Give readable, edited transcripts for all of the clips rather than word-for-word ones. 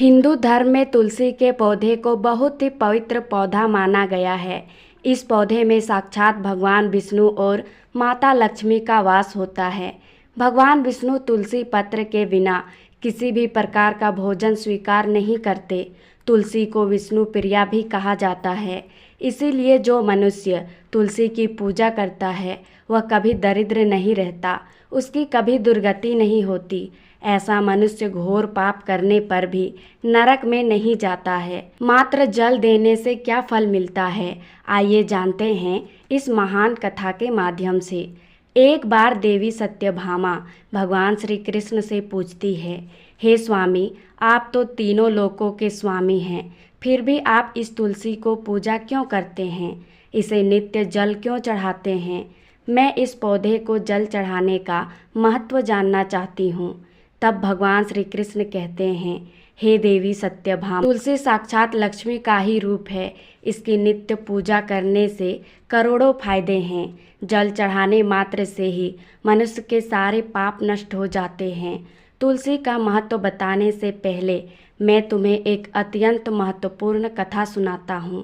हिंदू धर्म में तुलसी के पौधे को बहुत ही पवित्र पौधा माना गया है। इस पौधे में साक्षात भगवान विष्णु और माता लक्ष्मी का वास होता है। भगवान विष्णु तुलसी पत्र के बिना किसी भी प्रकार का भोजन स्वीकार नहीं करते। तुलसी को विष्णु प्रिया भी कहा जाता है। इसीलिए जो मनुष्य तुलसी की पूजा करता है वह कभी दरिद्र नहीं रहता, उसकी कभी दुर्गति नहीं होती। ऐसा मनुष्य घोर पाप करने पर भी नरक में नहीं जाता है। मात्र जल देने से क्या फल मिलता है, आइए जानते हैं इस महान कथा के माध्यम से। एक बार देवी सत्यभामा भगवान श्री कृष्ण से पूछती है, हे स्वामी, आप तो तीनों लोकों के स्वामी हैं, फिर भी आप इस तुलसी को पूजा क्यों करते हैं? इसे नित्य जल क्यों चढ़ाते हैं? मैं इस पौधे को जल चढ़ाने का महत्व जानना चाहती हूँ। तब भगवान श्री कृष्ण कहते हैं, हे देवी सत्यभामा, तुलसी साक्षात लक्ष्मी का ही रूप है। इसकी नित्य पूजा करने से करोड़ों फायदे हैं। जल चढ़ाने मात्र से ही मनुष्य के सारे पाप नष्ट हो जाते हैं। तुलसी का महत्व बताने से पहले मैं तुम्हें एक अत्यंत महत्वपूर्ण कथा सुनाता हूँ।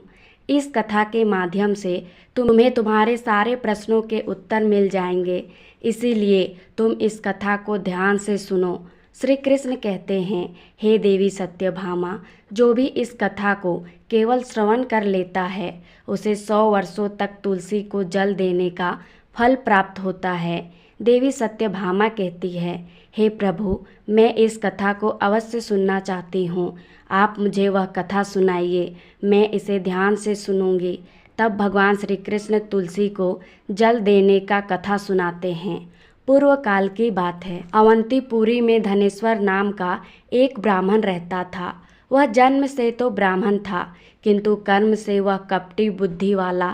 इस कथा के माध्यम से तुम्हें तुम्हारे सारे प्रश्नों के उत्तर मिल जाएंगे, इसीलिए तुम इस कथा को ध्यान से सुनो। श्री कृष्ण कहते हैं, हे देवी सत्यभामा, जो भी इस कथा को केवल श्रवण कर लेता है उसे 100 वर्षों तक तुलसी को जल देने का फल प्राप्त होता है। देवी सत्यभामा कहती है, हे प्रभु, मैं इस कथा को अवश्य सुनना चाहती हूँ। आप मुझे वह कथा सुनाइए, मैं इसे ध्यान से सुनूंगी। तब भगवान श्री कृष्ण तुलसी को जल देने का कथा सुनाते हैं। पूर्व काल की बात है। अवंतीपुरी में धनेश्वर नाम का एक ब्राह्मण रहता था। वह जन्म से तो ब्राह्मण था, किंतु कर्म से वह कपटी बुद्धि वाला,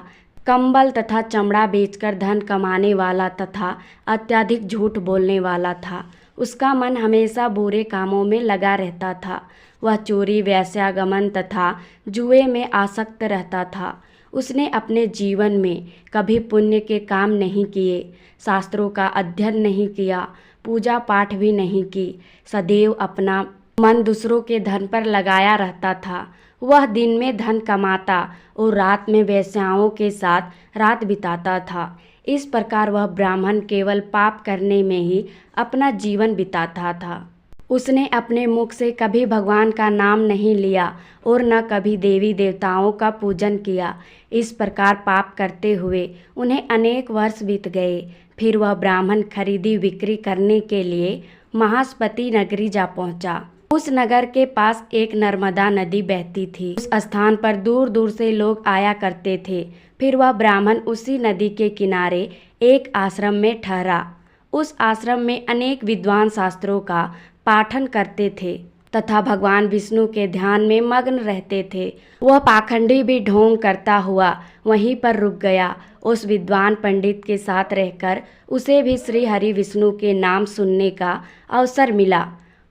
कंबल तथा चमड़ा बेचकर धन कमाने वाला तथा अत्यधिक झूठ बोलने वाला था। उसका मन हमेशा बुरे कामों में लगा रहता था। वह चोरी, वेश्यागमन तथा जुए में आसक्त रहता था। उसने अपने जीवन में कभी पुण्य के काम नहीं किए, शास्त्रों का अध्ययन नहीं किया, पूजा पाठ भी नहीं की। सदैव अपना मन दूसरों के धन पर लगाया रहता था। वह दिन में धन कमाता और रात में वेश्याओं के साथ रात बिताता था। इस प्रकार वह ब्राह्मण केवल पाप करने में ही अपना जीवन बिताता था। उसने अपने मुख से कभी भगवान का नाम नहीं लिया और न कभी देवी देवताओं का पूजन किया। इस प्रकार पाप करते हुए उन्हें अनेक वर्ष बीत गए। फिर वह ब्राह्मण खरीदी बिक्री करने के लिए महास्पति नगरी जा पहुंचा। उस नगर के पास एक नर्मदा नदी बहती थी। उस स्थान पर दूर दूर से लोग आया करते थे। फिर वह ब्राह्मण उसी नदी के किनारे एक आश्रम में ठहरा। उस आश्रम में अनेक विद्वान शास्त्रों का पाठन करते थे तथा भगवान विष्णु के ध्यान में मग्न रहते थे। वह पाखंडी भी ढोंग करता हुआ वहीं पर रुक गया। उस विद्वान पंडित के साथ रहकर उसे भी श्री हरि विष्णु के नाम सुनने का अवसर मिला।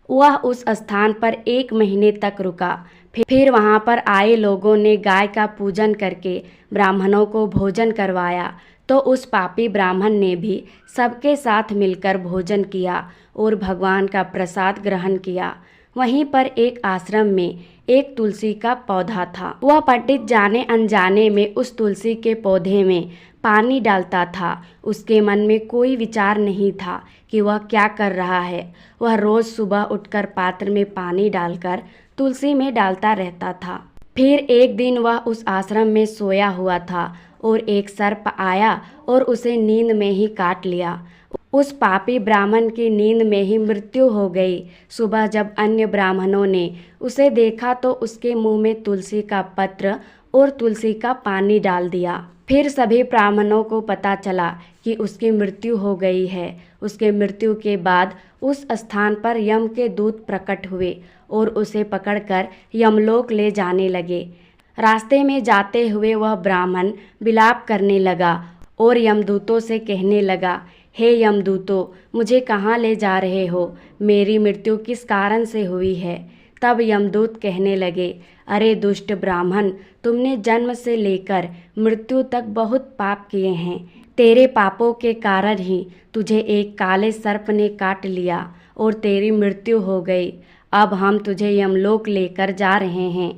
वह उस स्थान पर 1 महीने तक रुका। फिर वहां पर आए लोगों ने गाय का पूजन करके ब्राह्मणों को भोजन करवाया, तो उस पापी ब्राह्मण ने भी सबके साथ मिलकर भोजन किया और भगवान का प्रसाद ग्रहण किया। वहीं पर एक आश्रम में एक तुलसी का पौधा था। वह पंडित जाने अनजाने में उस तुलसी के पौधे में पानी डालता था। उसके मन में कोई विचार नहीं था कि वह क्या कर रहा है। वह रोज सुबह उठकर पात्र में पानी डालकर तुलसी में डालता रहता था। फिर एक दिन वह उस आश्रम में सोया हुआ था और एक सर्प आया और उसे नींद में ही काट लिया। उस पापी ब्राह्मण की नींद में ही मृत्यु हो गई। सुबह जब अन्य ब्राह्मणों ने उसे देखा तो उसके मुंह में तुलसी का पत्र और तुलसी का पानी डाल दिया। फिर सभी ब्राह्मणों को पता चला कि उसकी मृत्यु हो गई है। उसके मृत्यु के बाद उस स्थान पर यम के दूत प्रकट हुए और उसे पकड़कर यमलोक ले जाने लगे। रास्ते में जाते हुए वह ब्राह्मण विलाप करने लगा और यमदूतों से कहने लगा, हे यमदूतों, मुझे कहाँ ले जा रहे हो? मेरी मृत्यु किस कारण से हुई है? तब यमदूत कहने लगे, अरे दुष्ट ब्राह्मण, तुमने जन्म से लेकर मृत्यु तक बहुत पाप किए हैं। तेरे पापों के कारण ही तुझे एक काले सर्प ने काट लिया और तेरी मृत्यु हो गई। अब हम तुझे यमलोक लेकर जा रहे हैं।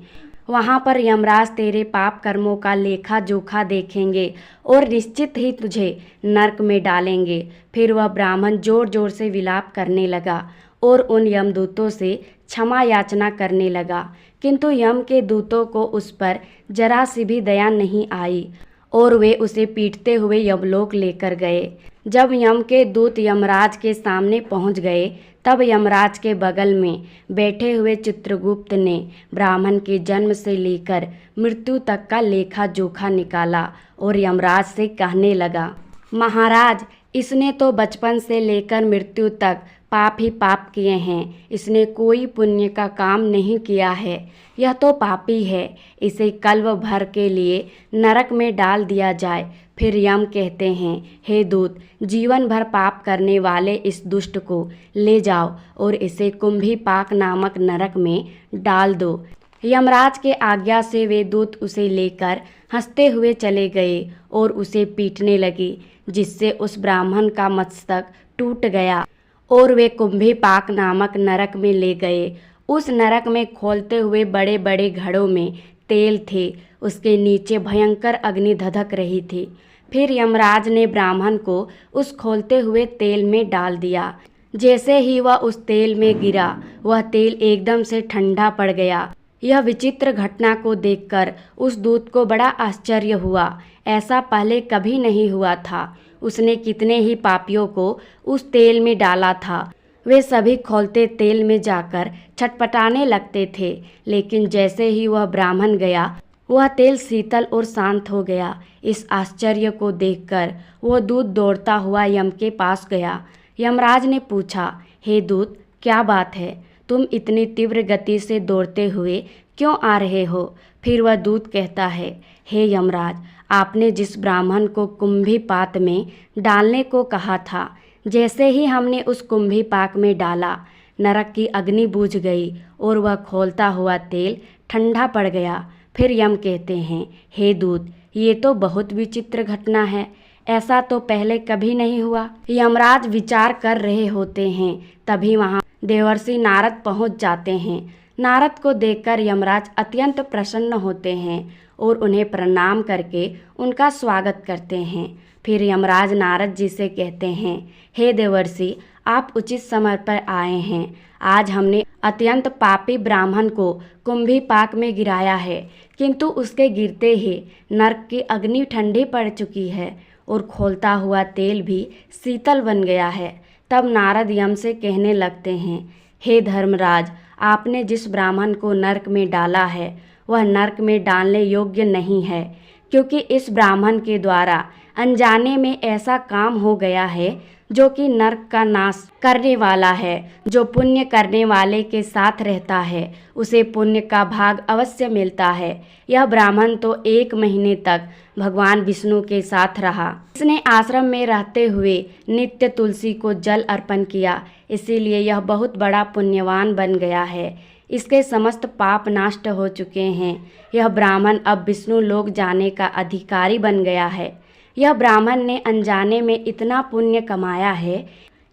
वहाँ पर यमराज तेरे पाप कर्मों का लेखा जोखा देखेंगे और निश्चित ही तुझे नरक में डालेंगे। फिर वह ब्राह्मण जोर जोर से विलाप करने लगा और उन यमदूतों से क्षमा याचना करने लगा, किंतु यम के दूतों को उस पर जरा सी भी दया नहीं आई और वे उसे पीटते हुए यमलोक लेकर गए। जब यम के दूत यमराज के सामने पहुंच गए, तब यमराज के बगल में बैठे हुए चित्रगुप्त ने ब्राह्मण के जन्म से लेकर मृत्यु तक का लेखा जोखा निकाला और यमराज से कहने लगा, महाराज, इसने तो बचपन से लेकर मृत्यु तक पाप ही पाप किए हैं। इसने कोई पुण्य का काम नहीं किया है। यह तो पापी है। इसे कल्प भर के लिए नरक में डाल दिया जाए। फिर यम कहते हैं, हे दूत, जीवन भर पाप करने वाले इस दुष्ट को ले जाओ और इसे कुंभीपाक नामक नरक में डाल दो। यमराज के आज्ञा से वे दूत उसे लेकर हंसते हुए चले गए और उसे पीटने लगे, जिससे उस ब्राह्मण का मस्तक टूट गया और वे कुंभीपाक नामक नरक में ले गए। उस नरक में खोलते हुए बड़े बड़े घड़ों में तेल थे। उसके नीचे भयंकर अग्नि धधक रही थी। फिर यमराज ने ब्राह्मण को उस खोलते हुए तेल में डाल दिया। जैसे ही वह उस तेल में गिरा, वह तेल एकदम से ठंडा पड़ गया। यह विचित्र घटना को देखकर उस दूत को बड़ा आश्चर्य हुआ। ऐसा पहले कभी नहीं हुआ था। उसने कितने ही पापियों को उस तेल में डाला था। वे सभी खौलते तेल में जाकर छटपटाने लगते थे, लेकिन जैसे ही वह ब्राह्मण गया, वह तेल शीतल और शांत हो गया। इस आश्चर्य को देखकर वह दूत दौड़ता हुआ यम के पास गया। यमराज ने पूछा, हे दूत, क्या बात है? तुम इतनी तीव्र गति से दौड़ते हुए क्यों आ रहे हो? फिर वह दूत कहता है, हे यमराज, आपने जिस ब्राह्मण को कुंभीपाक में डालने को कहा था, जैसे ही हमने उस कुंभीपाक में डाला, नरक की अग्नि बुझ गई और वह खौलता हुआ तेल ठंडा पड़ गया। फिर यम कहते हैं, हे दूत, ये तो बहुत विचित्र घटना है। ऐसा तो पहले कभी नहीं हुआ। यमराज विचार कर रहे होते हैं, तभी वहाँ देवर्षि नारद पहुँच जाते हैं। नारद को देखकर यमराज अत्यंत प्रसन्न होते हैं और उन्हें प्रणाम करके उनका स्वागत करते हैं। फिर यमराज नारद जी से कहते हैं, हे देवर्षि, आप उचित समय पर आए हैं। आज हमने अत्यंत पापी ब्राह्मण को कुंभीपाक में गिराया है, किंतु उसके गिरते ही नरक की अग्नि ठंडी पड़ चुकी है और खोलता हुआ तेल भी शीतल बन गया है। तब नारद यम से कहने लगते हैं, हे धर्मराज, आपने जिस ब्राह्मण को नरक में डाला है, वह नरक में डालने योग्य नहीं है, क्योंकि इस ब्राह्मण के द्वारा अनजाने में ऐसा काम हो गया है जो कि नरक का नाश करने वाला है। जो पुण्य करने वाले के साथ रहता है, उसे पुण्य का भाग अवश्य मिलता है। यह ब्राह्मण तो 1 महीने तक भगवान विष्णु के साथ रहा। इसने आश्रम में रहते हुए नित्य तुलसी को जल अर्पण किया, इसीलिए यह बहुत बड़ा पुण्यवान बन गया है। इसके समस्त पाप नष्ट हो चुके हैं। यह ब्राह्मण अब विष्णु लोक जाने का अधिकारी बन गया है। यह ब्राह्मण ने अनजाने में इतना पुण्य कमाया है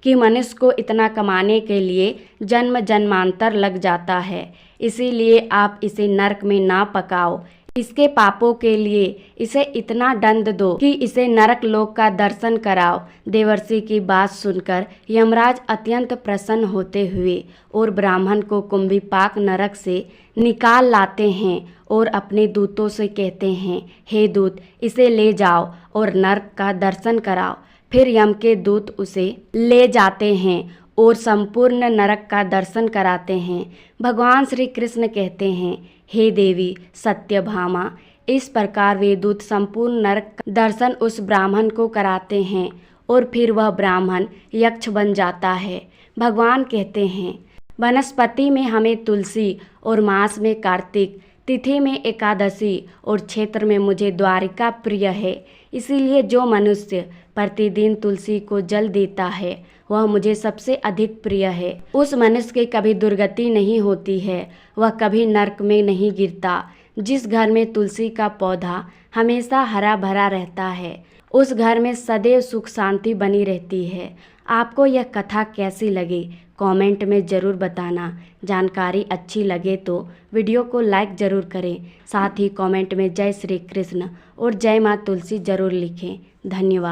कि मनुष्य को इतना कमाने के लिए जन्म जन्मांतर लग जाता है। इसीलिए आप इसे नरक में ना पकाओ। इसके पापों के लिए इसे इतना दंड दो कि इसे नरक लोक का दर्शन कराओ। देवर्षि की बात सुनकर यमराज अत्यंत प्रसन्न होते हुए और ब्राह्मण को कुंभीपाक नरक से निकाल लाते हैं और अपने दूतों से कहते हैं, हे दूत, इसे ले जाओ और नरक का दर्शन कराओ। फिर यम के दूत उसे ले जाते हैं और संपूर्ण नरक का दर्शन कराते हैं। भगवान श्री कृष्ण कहते हैं, हे देवी सत्यभामा, इस प्रकार वे दूत संपूर्ण नरक का दर्शन उस ब्राह्मण को कराते हैं और फिर वह ब्राह्मण यक्ष बन जाता है। भगवान कहते हैं, वनस्पति में हमें तुलसी और मास में कार्तिक, तिथि में एकादशी और क्षेत्र में मुझे द्वारिका प्रिय है। इसीलिए जो मनुष्य प्रतिदिन तुलसी को जल देता है, वह मुझे सबसे अधिक प्रिय है। उस मनुष्य की कभी दुर्गति नहीं होती है, वह कभी नरक में नहीं गिरता। जिस घर में तुलसी का पौधा हमेशा हरा भरा रहता है, उस घर में सदैव सुख शांति बनी रहती है। आपको यह कथा कैसी लगी कमेंट में ज़रूर बताना। जानकारी अच्छी लगे तो वीडियो को लाइक ज़रूर करें। साथ ही कमेंट में जय श्री कृष्ण और जय माँ तुलसी ज़रूर लिखें। धन्यवाद।